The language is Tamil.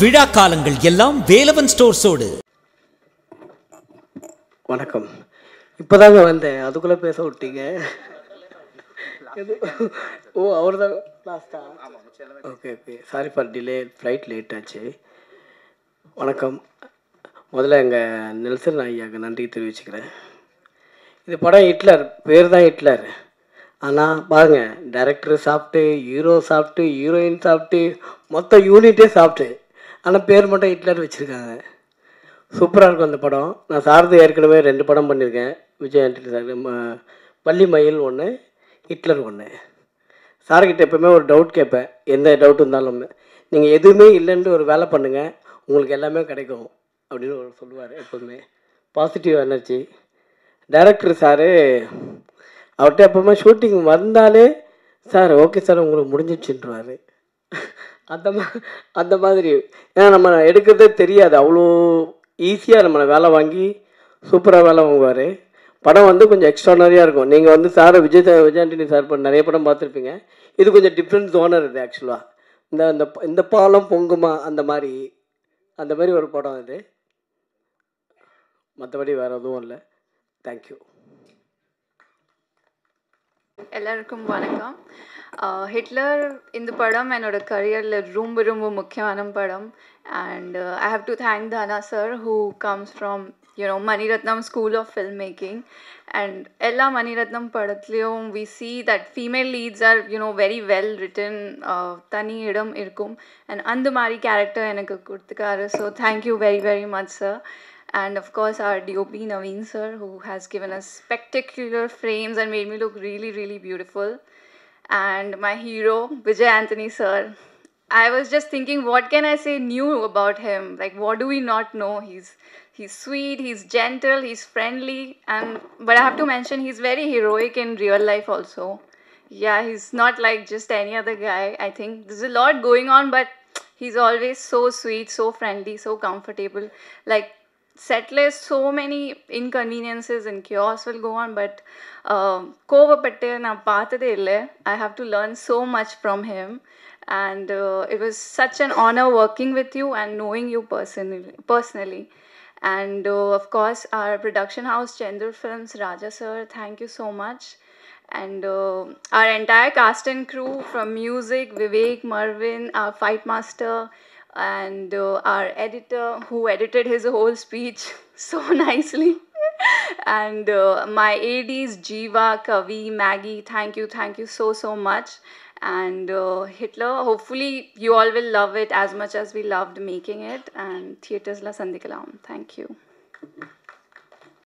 விழா காலங்கள் எல்லாம் வேலவன் ஸ்டோர்ஸோடு. வணக்கம். இப்போதாங்க வந்தேன், அதுக்குள்ளே பேச விட்டீங்க. ஓ, அவர் தான் லாஸ்டா? Okay okay, sorry for delay, flight late ஆச்சு. வணக்கம். முதல்ல எங்கள் நெல்சன் ஐயாவுக்கு நன்றி தெரிவிச்சுக்கிறேன். இது படம் ஹிட்லர், பேர் தான் ஹிட்லர். ஆனால் பாருங்கள், டைரக்டர் சாப்பிட்டு, ஹீரோ சாப்பிட்டு, ஹீரோயின் சாப்பிட்டு, மொத்த யூனிட்டே சாப்பிட்டு, ஆனால் பேர் மட்டும் ஹிட்லர் வச்சுருக்காங்க. சூப்பராக இருக்கும் அந்த படம். நான் சார்ந்து ஏற்கனவே 2 படம் பண்ணியிருக்கேன். விஜய் ஆண்டனி சார், பள்ளி மயில் ஒன்று, ஹிட்லர் ஒன்று. சார்கிட்ட எப்போவுமே ஒரு டவுட் கேட்பேன், எந்த டவுட் இருந்தாலும். நீங்கள் எதுவுமே இல்லைன்ட்டு ஒரு வேலை பண்ணுங்கள், உங்களுக்கு எல்லாமே கிடைக்கும் அப்படின்னு ஒரு சொல்லுவார் எப்போதுமே. Positive energy. டைரக்டர் சார், அவர்கிட்ட எப்போவுமே ஷூட்டிங் வந்தாலே சார் ஓகே சார் உங்களுக்கு முடிஞ்சிடுச்சுன்றாரு. அந்த மாதிரி. ஏன்னா நம்ம எடுக்கிறதே தெரியாது, அவ்வளோ ஈஸியாக நம்மளை வேலை வாங்கி சூப்பராக வேலை வாங்குவார். படம் வந்து கொஞ்சம் எக்ஸ்ட்ரானரியாக இருக்கும். நீங்கள் வந்து சாரை விஜய் ஆண்டனி சார் நிறைய படம் பார்த்துருப்பீங்க. இது கொஞ்சம் டிஃப்ரெண்ட் ஜோனர் இது ஆக்சுவலாக. இந்த பாலம் பொங்குமா அந்த மாதிரி ஒரு படம் இது. மற்றபடி வேறு எதுவும் இல்லை. தேங்க்யூ. எல்லாருக்கும் வணக்கம். ஹிட்லர் இந்த படம் என்னோட கரியரில் ரொம்ப ரொம்ப முக்கியமான படம். And I have to thank Dhana sir, who comes from Mani Ratnam school of film making. And எல்லா மணிரத்னம் படத்துலேயும் we see that female leads are very well written, தனி இடம் இருக்கும். அண்ட் அந்த மாதிரி கேரக்டர் எனக்கு கொடுத்துக்காரு. So thank you very very much sir. And of course our DOP Naveen sir, who has given us spectacular frames and made me look really really beautiful. And my hero Vijay Anthony sir, I was just thinking what can I say new about him, like what do we not know. He's sweet, he's gentle, he's friendly, but I have to mention he's very heroic in real life also. Yeah, he's not like just any other guy. I think there's a lot going on, but he's always so sweet, so friendly, so comfortable. Like setless, so many inconveniences and chaos will go on, but kovapette na paatade ille. I have to learn so much from him, and it was such an honor working with you and knowing you personally. And of course our production house Chendur Films, Raja sir, thank you so much. And our entire cast and crew, from music, Vivek, Marvin, our fight master, and our editor who edited his whole speech so nicely. And my ADs Jeeva, Kavi, Maggie, thank you so much. And Hitler, hopefully you all will love it as much as we loved making it. And theaters la sandikalam. Thank you.